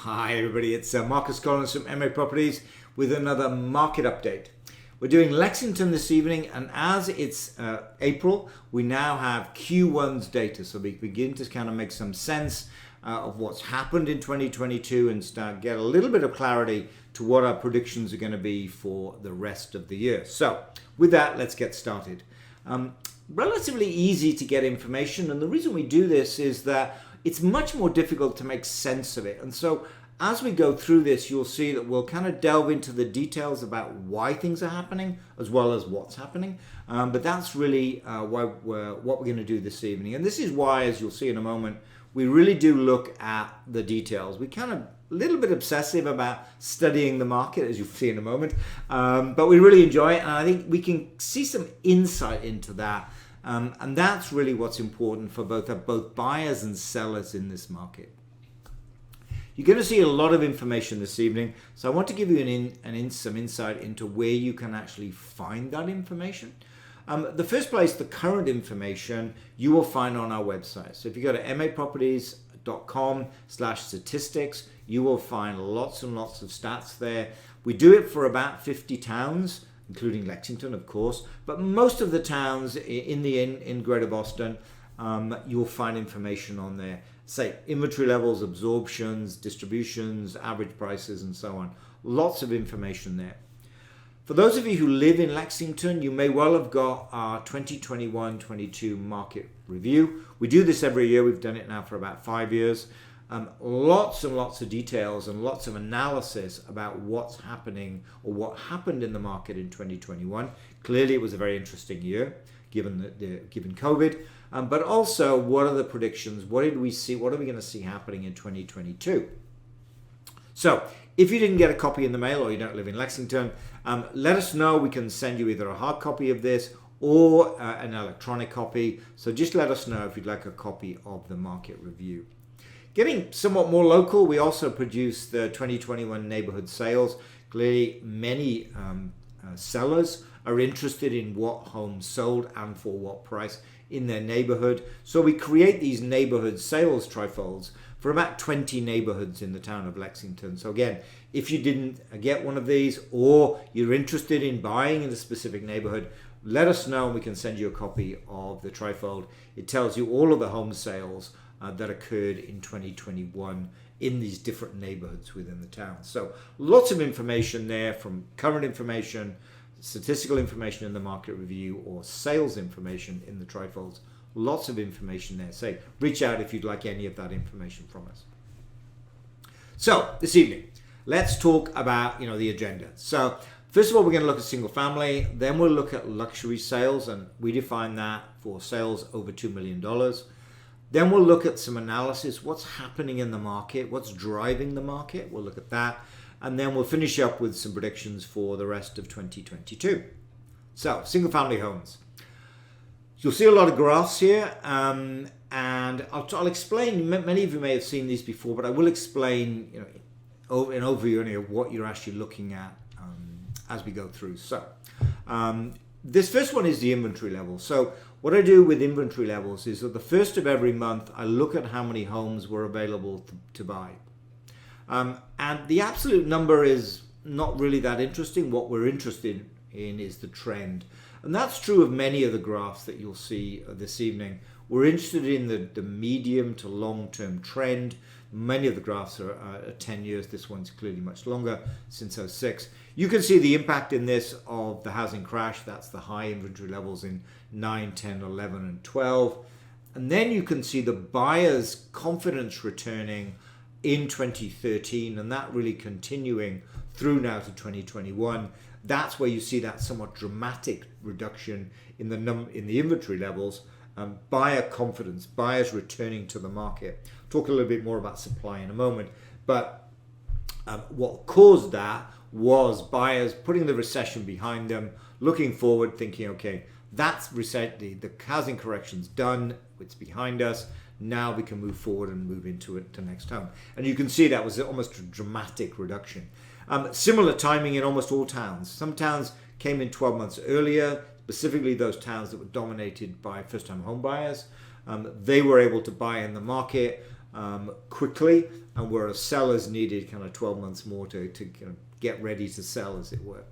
Hi everybody, it's Marcus Collins from MA Properties with another market update. We're doing Lexington this evening, and as it's April, we now have Q1's data, so we begin to kind of make some sense of what's happened in 2022 and start get a little bit of clarity to what our predictions are going to be for the rest of the year. So with that, let's get started. Relatively easy to get information, and the reason we do this is that it's much more difficult to make sense of it. And so as we go through this, you'll see that we'll kind of delve into the details about why things are happening as well as what's happening. But that's really what we're going to do this evening. And this is why, as you'll see in a moment, we really do look at the details. We kind of a little bit obsessive about studying the market, as you'll see in a moment. But we really enjoy it. And I think we can see some insight into that. And that's really what's important for both buyers and sellers in this market. You're going to see a lot of information this evening, so I want to give you some insight into where you can actually find that information. The first place, the current information, you will find on our website. So if you go to maproperties.com/statistics, you will find lots and lots of stats there. We do it for about 50 towns, including Lexington, of course, but most of the towns in Greater Boston, you'll find information on there. Say inventory levels, absorptions, distributions, average prices, and so on. Lots of information there. For those of you who live in Lexington, you may well have got our 2021-22 market review. We do this every year. We've done it now for about 5 years. Lots and lots of details and lots of analysis about what's happening or what happened in the market in 2021. Clearly, it was a very interesting year given COVID, but also what are the predictions? What did we see? What are we going to see happening in 2022? So if you didn't get a copy in the mail or you don't live in Lexington, let us know. We can send you either a hard copy of this or an electronic copy. So just let us know if you'd like a copy of the market review. Getting somewhat more local, we also produce the 2021 neighborhood sales. Clearly, many sellers are interested in what homes sold and for what price in their neighborhood. So we create these neighborhood sales trifolds for about 20 neighborhoods in the town of Lexington. So again, if you didn't get one of these or you're interested in buying in a specific neighborhood, let us know and we can send you a copy of the trifold. It tells you all of the home sales that occurred in 2021 in these different neighborhoods within the town. So lots of information there, from current information, statistical information in the market review, or sales information in the trifolds. Lots of information there. So reach out if you'd like any of that information from us. So this evening, let's talk about the agenda. So first of all, we're going to look at single family, then we'll look at luxury sales, and we define that for sales over $2 million. Then we'll look at some analysis, what's happening in the market, what's driving the market. We'll look at that. And then we'll finish up with some predictions for the rest of 2022. So, single family homes. You'll see a lot of graphs here. And I'll explain, many of you may have seen these before, but I will explain an overview of what you're actually looking at as we go through. So, this first one is the inventory level. So what I do with inventory levels is at the first of every month, I look at how many homes were available to buy. And the absolute number is not really that interesting. What we're interested in is the trend. And that's true of many of the graphs that you'll see this evening. We're interested in the medium to long-term trend. Many of the graphs are 10 years. This one's clearly much longer, since 2006. You can see the impact in this of the housing crash. That's the high inventory levels in 9, 10, 11, and 12. And then you can see the buyer's confidence returning in 2013, and that really continuing through now to 2021. That's where you see that somewhat dramatic reduction in the inventory levels. Buyer confidence, buyers returning to the market. Talk a little bit more about supply in a moment, but what caused that was buyers putting the recession behind them, looking forward, thinking, okay, that's the housing correction's done, it's behind us. Now we can move forward and move into it to next home. And you can see that was almost a dramatic reduction. Similar timing in almost all towns. Some towns came in 12 months earlier, specifically those towns that were dominated by first-time home buyers. They were able to buy in the market quickly, and whereas sellers needed kind of 12 months more to kind of get ready to sell, as it were,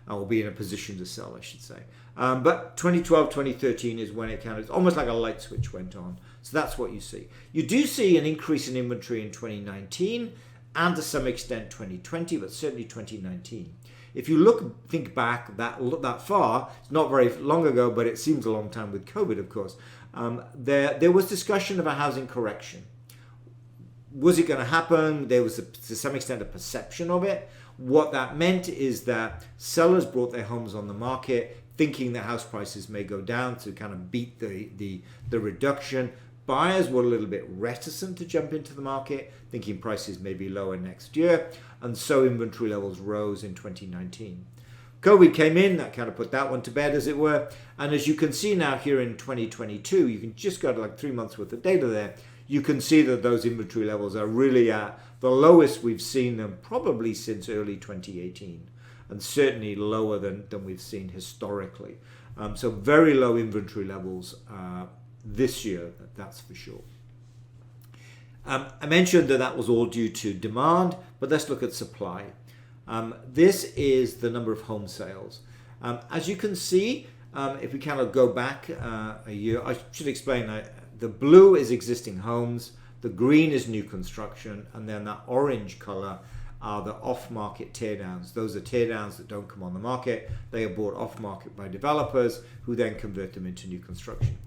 or be in a position to sell, I should say. But 2012, 2013 is when it kind of, it's almost like a light switch went on. So that's what you see. You do see an increase in inventory in 2019 and to some extent 2020, but certainly 2019. If you think back that far, it's not very long ago, but it seems a long time with COVID, of course. There was discussion of a housing correction. Was it going to happen? There was, to some extent, a perception of it. What that meant is that sellers brought their homes on the market thinking that house prices may go down to kind of beat the reduction. Buyers were a little bit reticent to jump into the market, thinking prices may be lower next year, and so inventory levels rose in 2019. COVID came in, that kind of put that one to bed, as it were, and as you can see now here in 2022, you can just go to like 3 months worth of data there, you can see that those inventory levels are really at the lowest we've seen them probably since early 2018, and certainly lower than we've seen historically. So very low inventory levels this year, that's for sure. I mentioned that was all due to demand, but let's look at supply. This is the number of home sales. As you can see, if we kind of go back a year, I should explain that the blue is existing homes, the green is new construction, and then that orange color are the off-market teardowns. Those are teardowns that don't come on the market. They are bought off-market by developers who then convert them into new construction.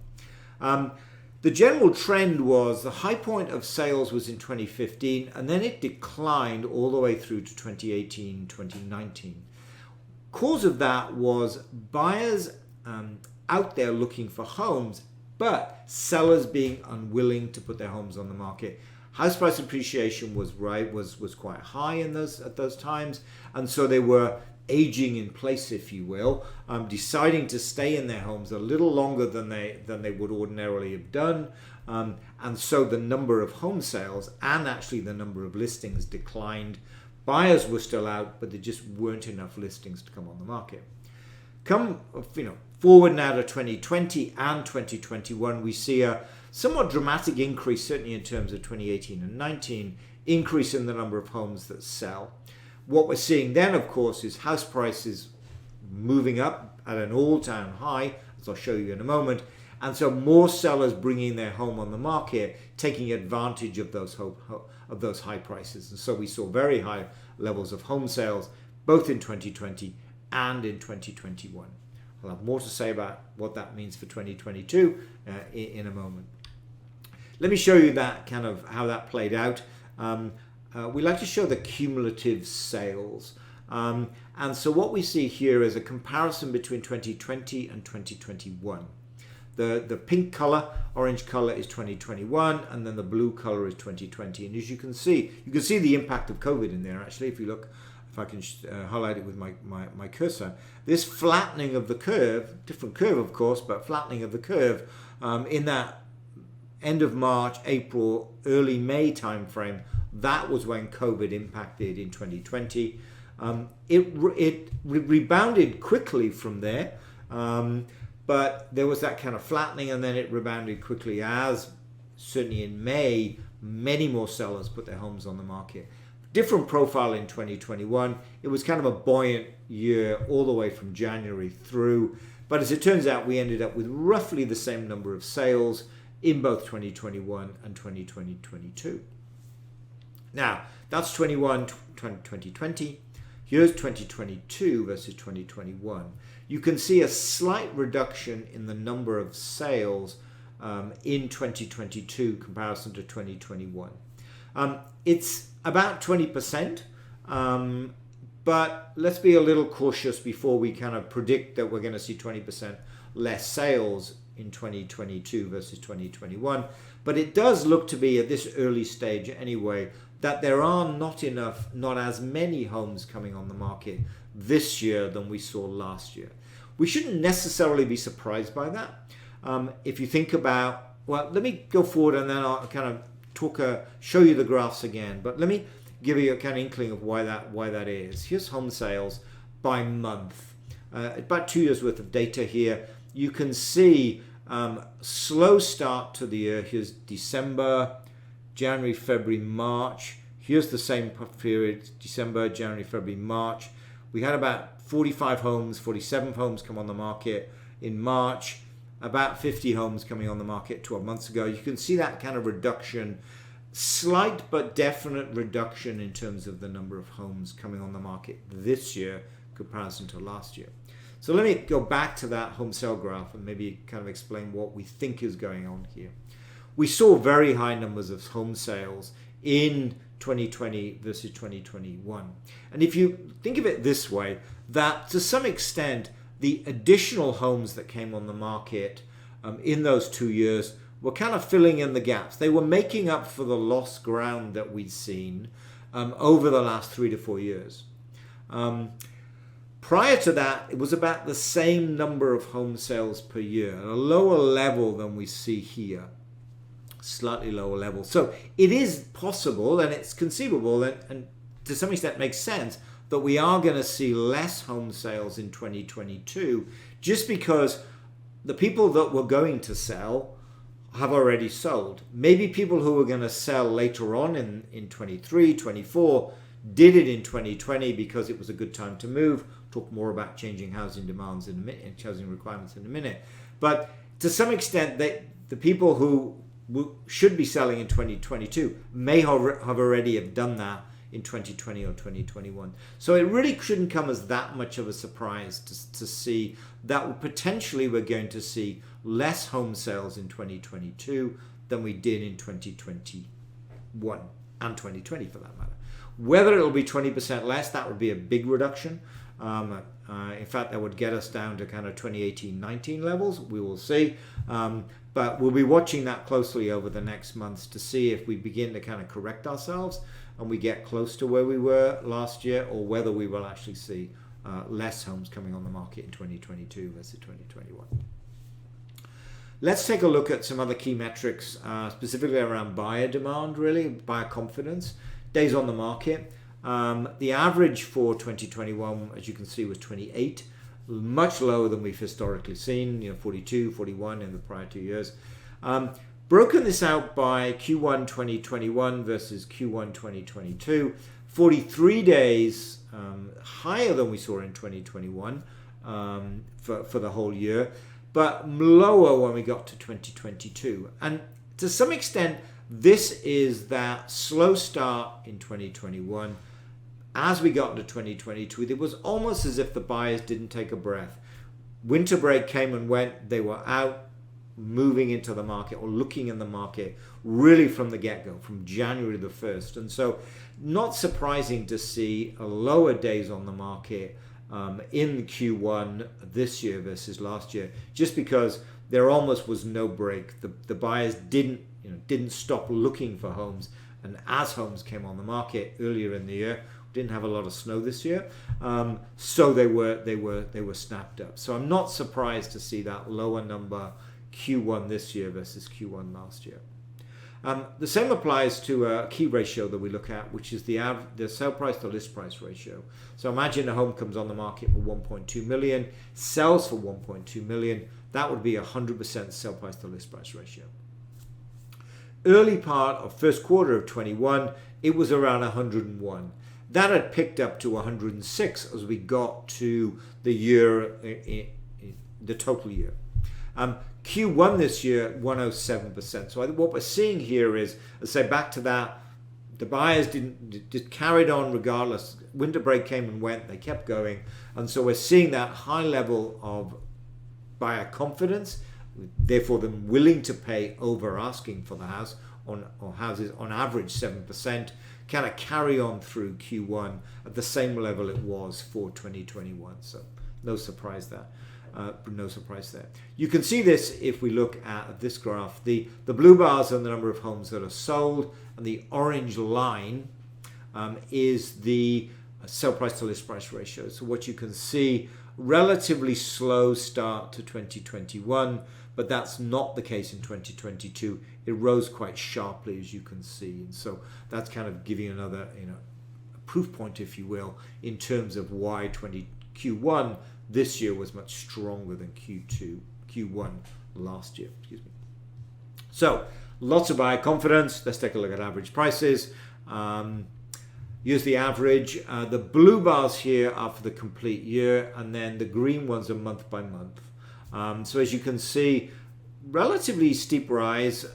The general trend was the high point of sales was in 2015, and then it declined all the way through to 2018, 2019. Cause of that was buyers out there looking for homes, but sellers being unwilling to put their homes on the market. House price appreciation was quite high at those times, and so they were aging in place, if you will, deciding to stay in their homes a little longer than they would ordinarily have done, and so the number of home sales and actually the number of listings declined. Buyers were still out, but there just weren't enough listings to come on the market. Forward now to 2020 and 2021, we see a somewhat dramatic increase, certainly in terms of 2018 and 19, increase in the number of homes that sell. What we're seeing then, of course, is house prices moving up at an all-time high, as I'll show you in a moment, and so more sellers bringing their home on the market, taking advantage of those high prices. And so we saw very high levels of home sales, both in 2020 and in 2021. I'll have more to say about what that means for 2022 in a moment. Let me show you that kind of how that played out. We like to show the cumulative sales. And so what we see here is a comparison between 2020 and 2021. The pink color, orange color is 2021, and then the blue color is 2020. And as you can see the impact of COVID in there, actually, if you look, if I can highlight it with my cursor, this flattening of the curve, different curve of course, but flattening of the curve in that end of March, April, early May timeframe, that was when COVID impacted in 2020. It rebounded quickly from there, but there was that kind of flattening, and then it rebounded quickly as, certainly in May, many more sellers put their homes on the market. Different profile in 2021. It was kind of a buoyant year all the way from January through, but as it turns out, we ended up with roughly the same number of sales in both 2021 and 2022. Now, that's 2020. Here's 2022 versus 2021. You can see a slight reduction in the number of sales in 2022 comparison to 2021. It's about 20%, but let's be a little cautious before we kind of predict that we're going to see 20% less sales in 2022 versus 2021. But it does look to be, at this early stage anyway, that there are not as many homes coming on the market this year than we saw last year. We shouldn't necessarily be surprised by that. If you think about, well, let me go forward and then I'll kind of show you the graphs again, but let me give you a kind of inkling of why that is. Here's home sales by month. About 2 years worth of data here. You can see slow start to the year. Here's December, January, February, March. here's the same period, December, January, February, March. We had about 47 homes come on the market in March, about 50 homes coming on the market 12 months ago. You can see that kind of reduction, slight but definite reduction in terms of the number of homes coming on the market this year in comparison to last year. So let me go back to that home sale graph and maybe kind of explain what we think is going on here. We saw very high numbers of home sales in 2020 versus 2021. And if you think of it this way, that to some extent, the additional homes that came on the market in those 2 years were kind of filling in the gaps. They were making up for the lost ground that we'd seen over the last 3 to 4 years. Prior to that, it was about the same number of home sales per year, at a lower level than we see here, slightly lower level. So it is possible and it's conceivable and to some extent makes sense that we are going to see less home sales in 2022 just because the people that were going to sell have already sold. Maybe people who were going to sell later on in 23, 24 did it in 2020 because it was a good time to move. Talk more about changing housing demands in a minute and housing requirements in a minute. But to some extent, the people who should be selling in 2022 may have already have done that in 2020 or 2021. So it really shouldn't come as that much of a surprise to see that potentially we're going to see less home sales in 2022 than we did in 2021 and 2020 for that matter. Whether it'll be 20% less, that would be a big reduction. In fact, that would get us down to kind of 2018-19 levels. We will see. But we'll be watching that closely over the next months to see if we begin to kind of correct ourselves and we get close to where we were last year, or whether we will actually see less homes coming on the market in 2022 versus 2021. Let's take a look at some other key metrics, specifically around buyer demand, really, buyer confidence, days on the market. The average for 2021, as you can see, was 28, much lower than we've historically seen, 42, 41 in the prior 2 years. Broken this out by Q1 2021 versus Q1 2022, 43 days higher than we saw in 2021 for the whole year, but lower when we got to 2022. And to some extent, this is that slow start in 2021. As we got into 2022, it was almost as if the buyers didn't take a breath. Winter break came and went. They were out moving into the market or looking in the market really from the get-go, from January the 1st. And so not surprising to see a lower days on the market in Q1 this year versus last year, just because there almost was no break. The buyers didn't stop looking for homes. And as homes came on the market earlier in the year, didn't have a lot of snow this year, so they were snapped up. So I'm not surprised to see that lower number Q1 this year versus Q1 last year. The same applies to a key ratio that we look at, which is the sale price to list price ratio. So imagine a home comes on the market for 1.2 million, sells for 1.2 million. That would be 100% sale price to list price ratio. Early part of first quarter of 21, it was around 101. That had picked up to 106 as we got to the year, the total year. Q1 this year, 107%. So what we're seeing here is, let's say back to that, the buyers just carried on regardless. Winter break came and went, they kept going. And so we're seeing that high level of buyer confidence, therefore them willing to pay over asking for the house, or houses on average 7%, kind of carry on through Q1 at the same level it was for 2021. So no surprise there. You can see this if we look at this graph. The blue bars are the number of homes that are sold, and the orange line is the sale price to list price ratio. So what you can see, relatively slow start to 2021, but that's not the case in 2022. It rose quite sharply, as you can see, and so that's kind of giving another a proof point, if you will, in terms of why Q1 this year was much stronger than Q1 last year. So lots of buyer confidence. Let's take a look at average prices. Use the average. The blue bars here are for the complete year, and then the green ones are month by month. So as you can see, relatively steep rise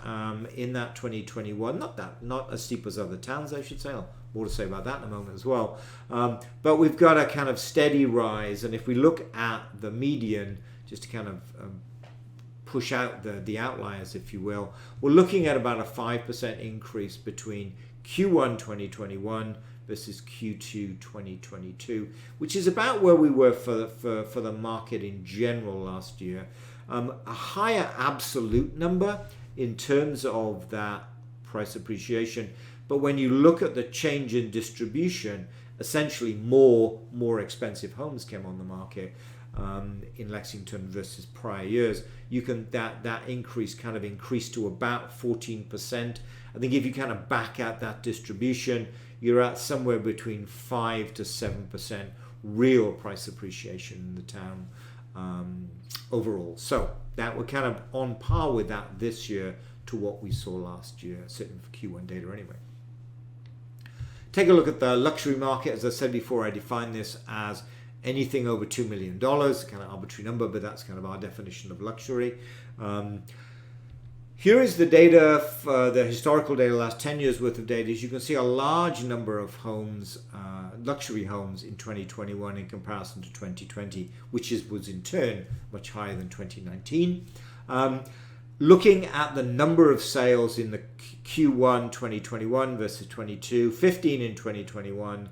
in that 2021. Not as steep as other towns, I should say. I'll more to say about that in a moment as well. But we've got a kind of steady rise, and if we look at the median, just to kind of push out the outliers, if you will, we're looking at about a 5% increase between Q1 2021 versus Q2 2022, which is about where we were for the market in general last year. A higher absolute number in terms of that price appreciation, but when you look at the change in distribution, essentially more expensive homes came on the market in Lexington versus prior years. You can that increase kind of increased to about 14%. I think if you kind of back out that distribution, you're at somewhere between 5 to 7% real price appreciation in the town overall. So that we're kind of on par with that this year to what we saw last year, certainly for Q1 data anyway. Take a look at the luxury market. As I said before, I define this as anything over $2 million, kind of arbitrary number, but that's kind of our definition of luxury. Here is the data, the historical data, last 10 years worth of data. As you can see, a large number of homes, luxury homes in 2021 in comparison to 2020, which was in turn much higher than 2019. Looking at the number of sales in the Q1 2021 versus 22, 15 in 2021,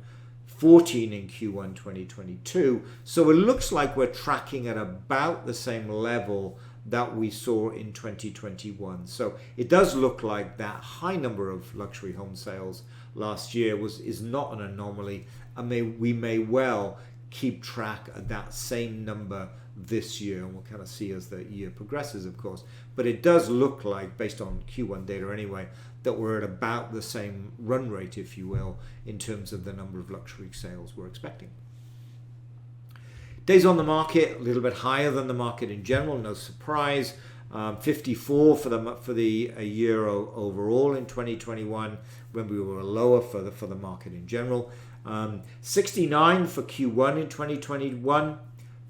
14 in Q1 2022. So it looks like we're tracking at about the same level that we saw in 2021. So it does look like that high number of luxury home sales last year is not an anomaly, and we may well keep track of that same number this year, and we'll kind of see as the year progresses, of course. But it does look like, based on Q1 data anyway, that we're at about the same run rate, if you will, in terms of the number of luxury sales we're expecting. Days on the market, a little bit higher than the market in general, no surprise. 54 for the year overall in 2021, when we were lower for the market in general. 69 for Q1 in 2021.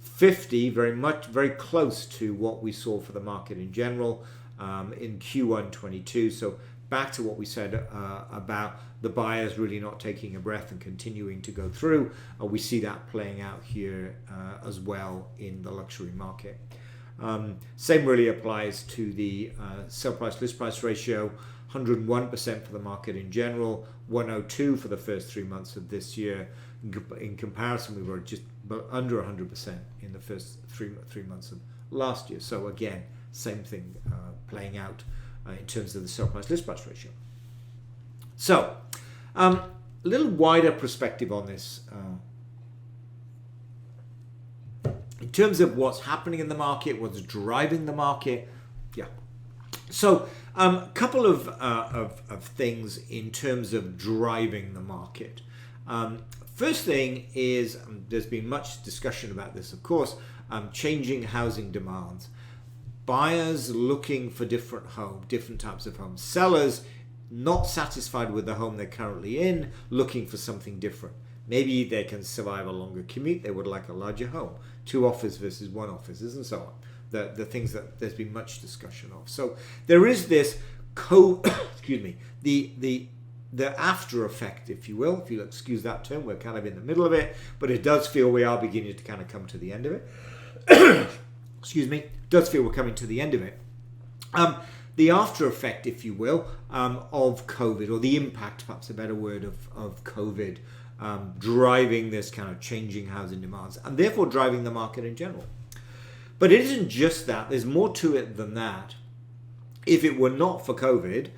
50, very close to what we saw for the market in general in Q1 22. So back to what we said about the buyers really not taking a breath and continuing to go through. We see that playing out here as well in the luxury market. Same really applies to the sale price list price ratio. 101% for the market in general, 102 for the first 3 months of this year. In comparison, we were just under 100% in the first three months of last year. So again, same thing playing out in terms of the sale price list price ratio. So a little wider perspective on this. In terms of what's happening in the market, what's driving the market. Yeah. So a couple of things in terms of driving the market. First thing is, there's been much discussion about this, of course, changing housing demands. Buyers looking for different types of homes. Sellers not satisfied with the home they're currently in, looking for something different. Maybe they can survive a longer commute, they would like a larger home. 2 offices versus 1 offices, and so on. The things that there's been much discussion of. So there is this the after effect, if you will, if you'll excuse that term. We're kind of in the middle of it, but it does feel we are beginning to kind of come to the end of it. Excuse me. It does feel we're coming to the end of it. The after effect, if you will, of COVID, or the impact, perhaps a better word, of COVID, driving this kind of changing housing demands, and therefore driving the market in general. But it isn't just that. There's more to it than that. If it were not for COVID,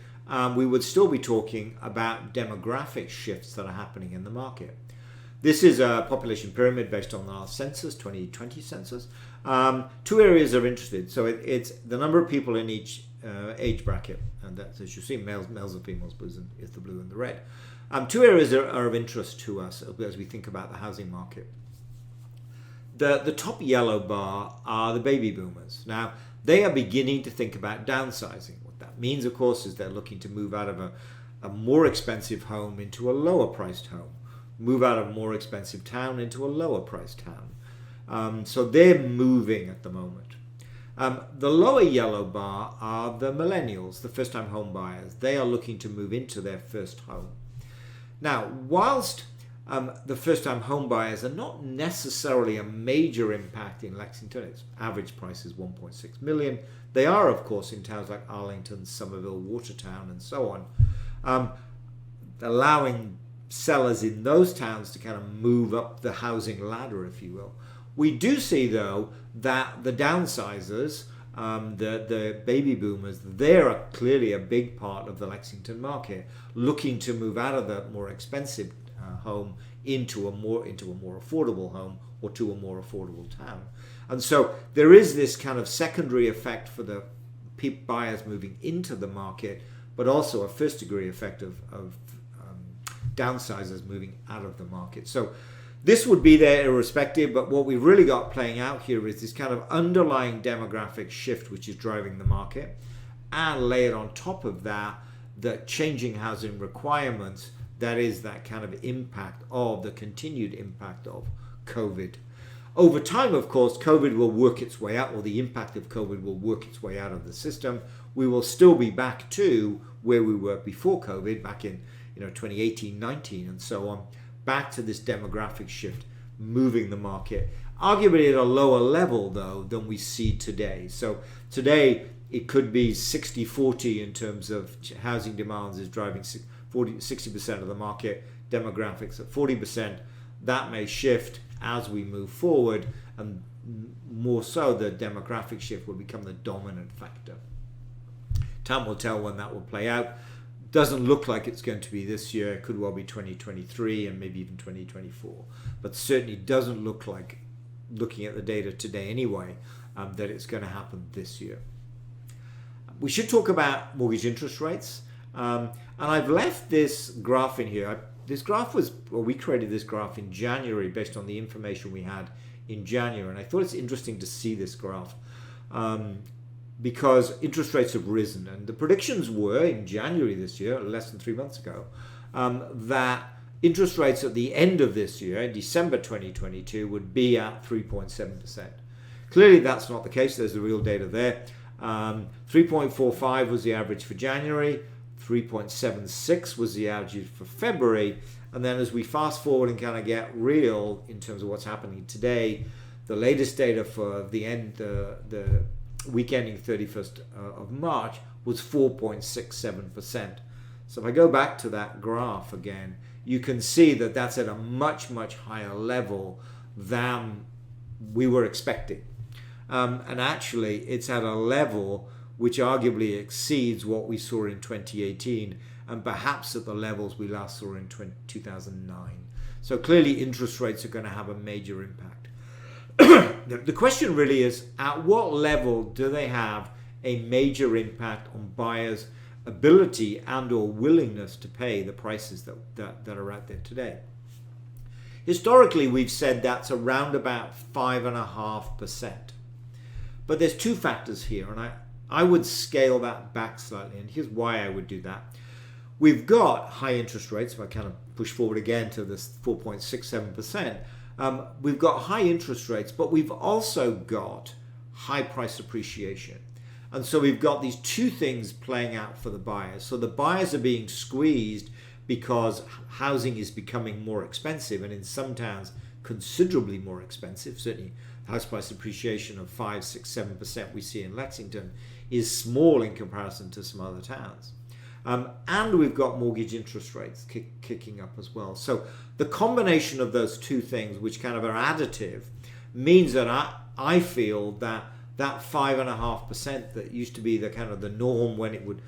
we would still be talking about demographic shifts that are happening in the market. This is a population pyramid based on the last census, 2020 census. 2 areas are interested. So it's the number of people in each age bracket, and that's, as you see, males and females, blues is the blue and the red. 2 areas are of interest to us as we think about the housing market. The top yellow bar are the baby boomers. Now, they are beginning to think about downsizing. What that means, of course, is they're looking to move out of a more expensive home into a lower priced home, move out of a more expensive town into a lower priced town. So they're moving at the moment. The lower yellow bar are the millennials, the first-time home buyers. They are looking to move into their first home. Now, whilst the first-time home buyers are not necessarily a major impact in Lexington, its average price is 1.6 million. They are, of course, in towns like Arlington, Somerville, Watertown, and so on, allowing sellers in those towns to kind of move up the housing ladder, if you will. We do see, though, that the downsizers, the baby boomers, they're clearly a big part of the Lexington market, looking to move out of the more expensive home into a more affordable home or to a more affordable town. And so there is this kind of secondary effect for the buyers moving into the market, but also a first degree effect of downsizers moving out of the market. So this would be there irrespective, but what we've really got playing out here is this kind of underlying demographic shift which is driving the market, and layered on top of that, the changing housing requirements, that is that kind of impact of the continued impact of COVID. Over time, of course, COVID will work its way out, or the impact of COVID will work its way out of the system. We will still be back to where we were before COVID, back in 2018, 19, and so on. Back to this demographic shift, moving the market, arguably at a lower level, though, than we see today. So today, it could be 60-40 in terms of housing demands is driving 60% of the market, demographics at 40%. That may shift as we move forward, and more so the demographic shift will become the dominant factor. Time will tell when that will play out. Doesn't look like it's going to be this year. It could well be 2023 and maybe even 2024. But certainly doesn't look like, looking at the data today anyway, that it's going to happen this year. We should talk about mortgage interest rates. And I've left this graph in here. We created this graph in January based on the information we had in January. And I thought it's interesting to see this graph. Because interest rates have risen, and the predictions were in January this year, less than 3 months ago, that interest rates at the end of this year, in December 2022, would be at 3.7%. Clearly that's not the case. There's the real data there. 3.45 was the average for January, 3.76 was the average for February, and then as we fast forward and kind of get real in terms of what's happening today, the latest data for the end, the week ending 31st of March was 4.67%. So if I go back to that graph again, you can see that that's at a much, much higher level than we were expecting. And actually, it's at a level which arguably exceeds what we saw in 2018 and perhaps at the levels we last saw in 2009. So clearly, interest rates are going to have a major impact. The question really is, at what level do they have a major impact on buyers' ability and or willingness to pay the prices that are out there today? Historically, we've said that's around about 5.5%. But there's two factors here, and I would scale that back slightly, and here's why I would do that. We've got high interest rates. If I kind of push forward again to this 4.67%, we've got high interest rates, but we've also got high price appreciation. And so we've got these two things playing out for the buyers. So the buyers are being squeezed because housing is becoming more expensive, and in some towns considerably more expensive. Certainly house price appreciation of 5, 6, 7% we see in Lexington is small in comparison to some other towns. And we've got mortgage interest rates kicking up as well. So the combination of those two things, which kind of are additive, means that I feel that 5.5% that used to be the kind of the norm when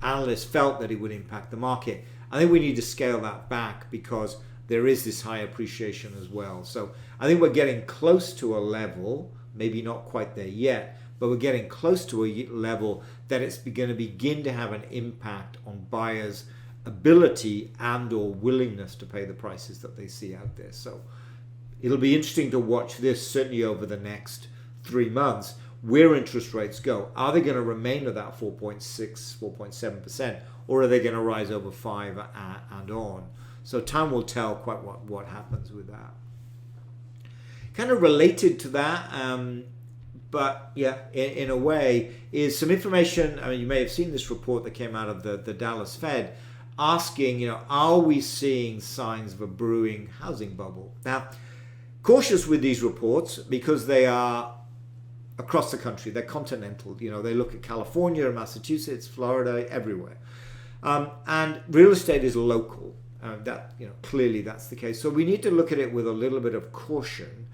analysts felt that it would impact the market. I think we need to scale that back because there is this high appreciation as well. So I think we're getting close to a level, maybe not quite there yet, but we're getting close to a level that it's going to begin to have an impact on buyers' ability and or willingness to pay the prices that they see out there. So it'll be interesting to watch this certainly over the next 3 months. where interest rates go. Are they going to remain at that 4.6, 4.7%, or are they going to rise over 5 and on? So time will tell quite what happens with that. Kind of related to that, but yeah, in a way, is some information. I mean, you may have seen this report that came out of the Dallas Fed asking, are we seeing signs of a brewing housing bubble? Now, cautious with these reports because they are across the country. They're continental. They look at California, Massachusetts, Florida, everywhere. And real estate is local. Clearly that's the case. So we need to look at it with a little bit of caution.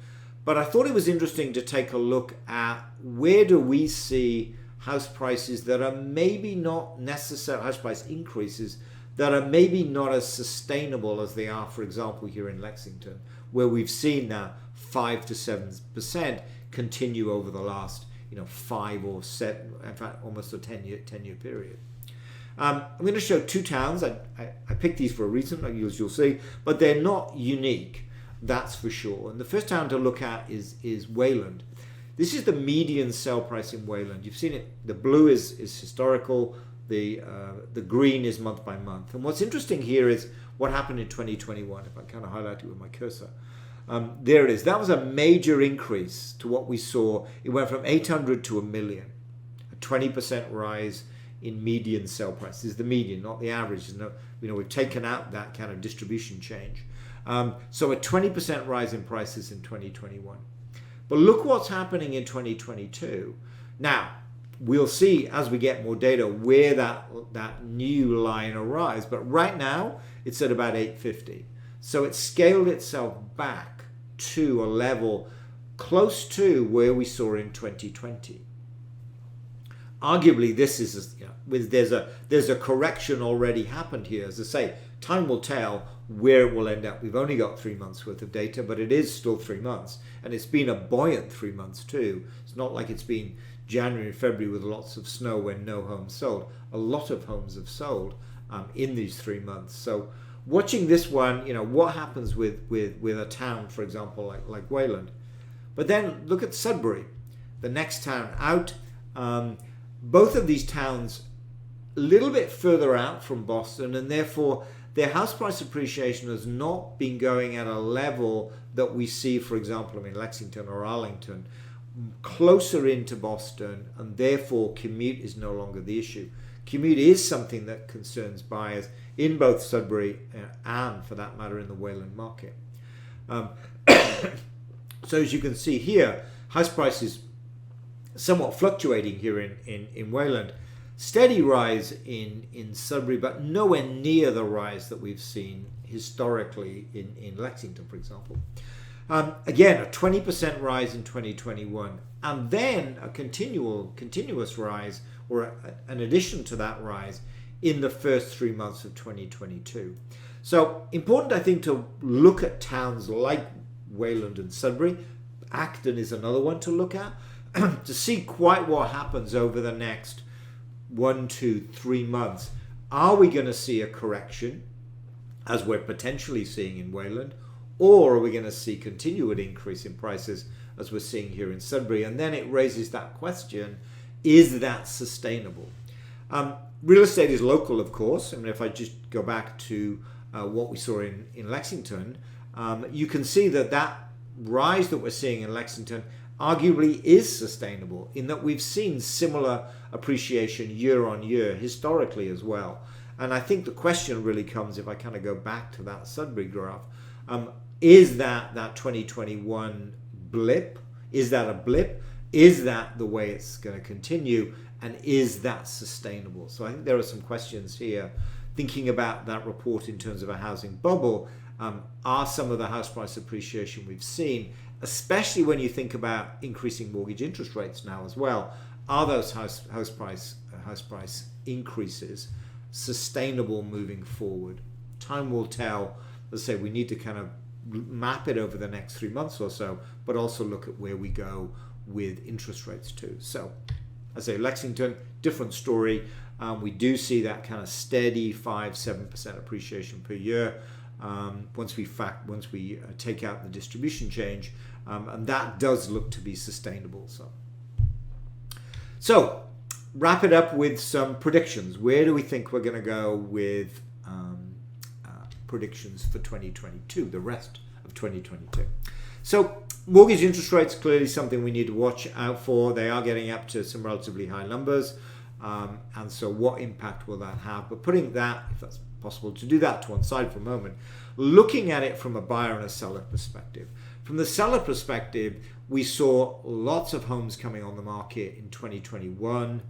But I thought it was interesting to take a look at where do we see house prices that are maybe not necessarily, house price increases that are maybe not as sustainable as they are, for example, here in Lexington, where we've seen that 5 to 7% continue over the last 5 or 7, in fact almost a 10-year period. I'm going to show two towns. I picked these for a reason, as you'll see, but they're not unique, that's for sure. And the first town to look at is Wayland. This is the median sale price in Wayland. You've seen it. The blue is historical. The green is month by month. And what's interesting here is what happened in 2021. If I kind of highlight it with my cursor. There it is. That was a major increase to what we saw. It went from 800 to 1 million. A 20% rise in median sale price. This is the median, not the average. We've taken out that kind of distribution change. So a 20% rise in prices in 2021. But look what's happening in 2022. Now, we'll see as we get more data where that new line arrives. But right now, it's at about 850. So it's scaled itself back to a level close to where we saw in 2020. Arguably, this is there's a correction already happened here. As I say, time will tell where it will end up. We've only got 3 months worth of data, but it is still 3 months, and it's been a buoyant 3 months too. It's not like it's been January and February with lots of snow when no homes sold. A lot of homes have sold in these 3 months. So watching this one, what happens with a town, for example, like Wayland. But then look at Sudbury, the next town out. Both of these towns a little bit further out from Boston, and therefore their house price appreciation has not been going at a level that we see, for example, in Lexington or Arlington, closer into Boston, and therefore commute is no longer the issue. Commute is something that concerns buyers in both Sudbury and, for that matter, in the Wayland market. So as you can see here, house prices somewhat fluctuating here in Wayland. Steady rise in Sudbury, but nowhere near the rise that we've seen historically in Lexington, for example. Again, a 20% rise in 2021, and then a continuous rise, or an addition to that rise, in the first 3 months of 2022. So important, I think, to look at towns like Wayland and Sudbury. Acton is another one to look at, to see quite what happens over the next 1, 2, 3 months. Are we going to see a correction, as we're potentially seeing in Wayland, or are we going to see continued increase in prices as we're seeing here in Sudbury? And then it raises that question, is that sustainable? Real estate is local, of course. I mean, if I just go back to what we saw in Lexington, you can see that rise that we're seeing in Lexington arguably is sustainable, in that we've seen similar appreciation year on year historically as well. And I think the question really comes, if I kind of go back to that Sudbury graph, is that 2021 blip? Is that a blip? Is that the way it's going to continue? And is that sustainable? So I think there are some questions here. Thinking about that report in terms of a housing bubble, are some of the house price appreciation we've seen, especially when you think about increasing mortgage interest rates now as well, are those house price increases sustainable moving forward? Time will tell. Let's say we need to kind of map it over the next 3 months or so, but also look at where we go with interest rates too. So, as I say, Lexington, different story. We do see that kind of steady 5-7% appreciation per year. Once we take out the distribution change, and that does look to be sustainable. So So, wrap it up with some predictions. Where do we think we're going to go with predictions for 2022, the rest of 2022? So, mortgage interest rates, clearly something we need to watch out for. They are getting up to some relatively high numbers. And so what impact will that have? But putting that, if that's possible to do that to one side for a moment, looking at it from a buyer and a seller perspective. From the seller perspective, we saw lots of homes coming on the market in 2021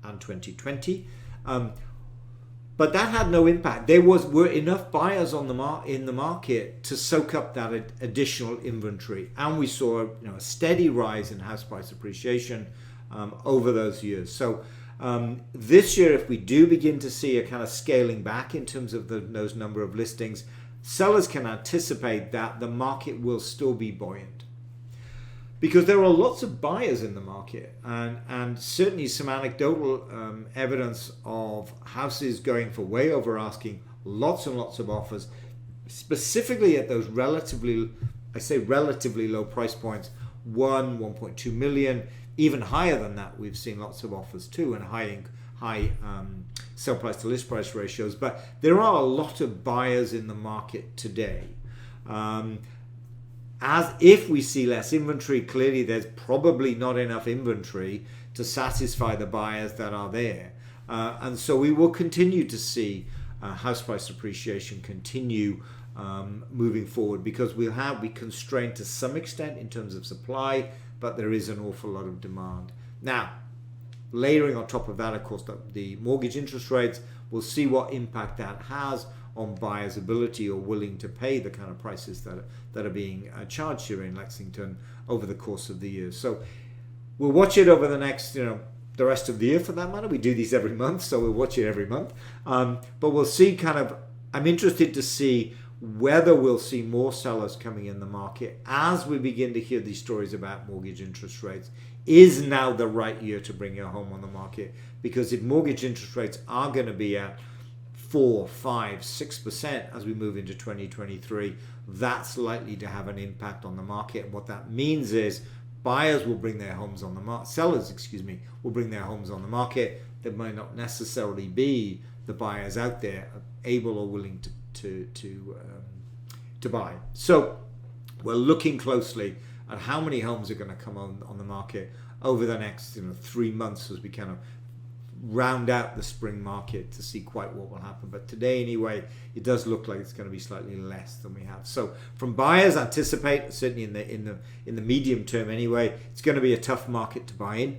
and 2020. But that had no impact. There were enough buyers on in the market to soak up that additional inventory, and we saw a steady rise in house price appreciation over those years. So this year, if we do begin to see a kind of scaling back in terms of those number of listings, sellers can anticipate that the market will still be buoyant. Because there are lots of buyers in the market, and certainly some anecdotal evidence of houses going for way over asking, lots and lots of offers, specifically at those relatively low price points, 1.2 million, even higher than that. We've seen lots of offers too, and high sell price to list price ratios. But there are a lot of buyers in the market today. As if we see less inventory, clearly there's probably not enough inventory to satisfy the buyers that are there. And so we will continue to see house price appreciation continue moving forward, because we'll be constrained to some extent in terms of supply, but there is an awful lot of demand. Now, layering on top of that, of course, the mortgage interest rates, we'll see what impact that has on buyers' ability or willing to pay the kind of prices that are being charged here in Lexington over the course of the year. So we'll watch it over the next, the rest of the year for that matter. We do these every month, so we'll watch it every month. But we'll see I'm interested to see whether we'll see more sellers coming in the market as we begin to hear these stories about mortgage interest rates. Is now the right year to bring your home on the market? Because if mortgage interest rates are going to be at 4, 5, 6% as we move into 2023, that's likely to have an impact on the market. And what that means is buyers will bring their homes on the market, sellers, will bring their homes on the market. There might not necessarily be the buyers out there able or willing to buy. So we're looking closely at how many homes are going to come on the market over the next 3 months as we kind of round out the spring market to see quite what will happen. But today anyway, it does look like it's going to be slightly less than we have. So from buyers, anticipate, certainly in the medium term anyway, it's going to be a tough market to buy in.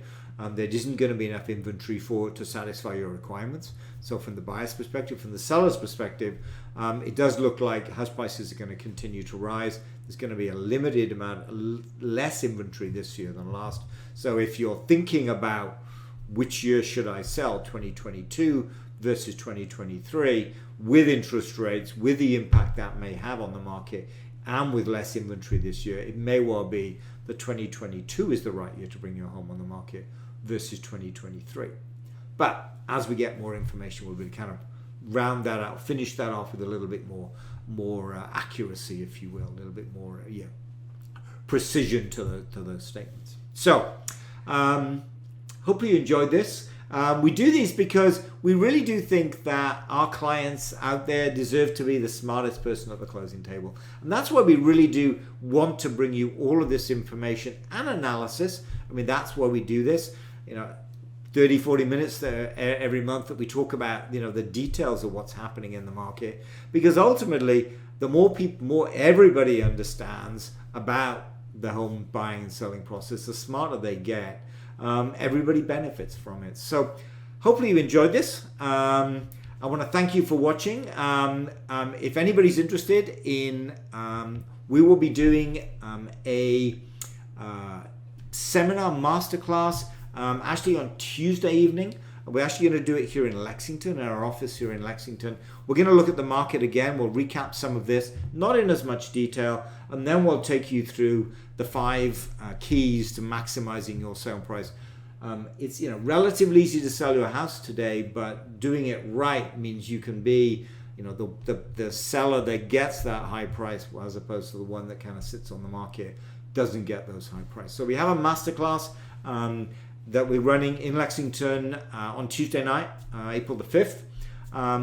There isn't going to be enough inventory to satisfy your requirements. So from the buyer's perspective, from the seller's perspective, it does look like house prices are going to continue to rise. There's going to be a limited amount, less inventory this year than last. So if you're thinking about which year should I sell, 2022 versus 2023, with interest rates, with the impact that may have on the market, and with less inventory this year, it may well be that 2022 is the right year to bring your home on the market versus 2023. But as we get more information, we'll be kind of round that out, finish that off with a little bit more accuracy, if you will, a little bit more precision to those statements. So hopefully you enjoyed this. We do these because we really do think that our clients out there deserve to be the smartest person at the closing table. And that's why we really do want to bring you all of this information and analysis. I mean, that's why we do this. 30, 40 minutes every month that we talk about, the details of what's happening in the market. Because ultimately, the more everybody understands about the home buying and selling process, the smarter they get. Everybody benefits from it. So hopefully you enjoyed this. I want to thank you for watching. If anybody's interested in, we will be doing a seminar masterclass actually on Tuesday evening. We're actually going to do it here in Lexington, in our office here in Lexington. We're going to look at the market again. We'll recap some of this, not in as much detail, and then we'll take you through the 5 keys to maximizing your sale price. It's relatively easy to sell your house today, but doing it right means you can be the seller that gets that high price, as opposed to the one that kind of sits on the market, doesn't get those high prices. So we have a masterclass. that we're running in Lexington on Tuesday night, April the 5th.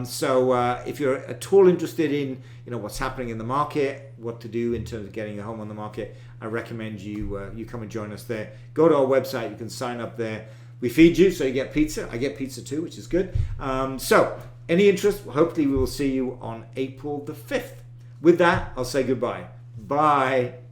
So if you're at all interested in what's happening in the market, what to do in terms of getting your home on the market, I recommend you come and join us there. Go to our website, you can sign up there. We feed you, so you get pizza. I get pizza too, which is good. So any interest, hopefully we will see you on April the 5th. With that, I'll say goodbye. Bye.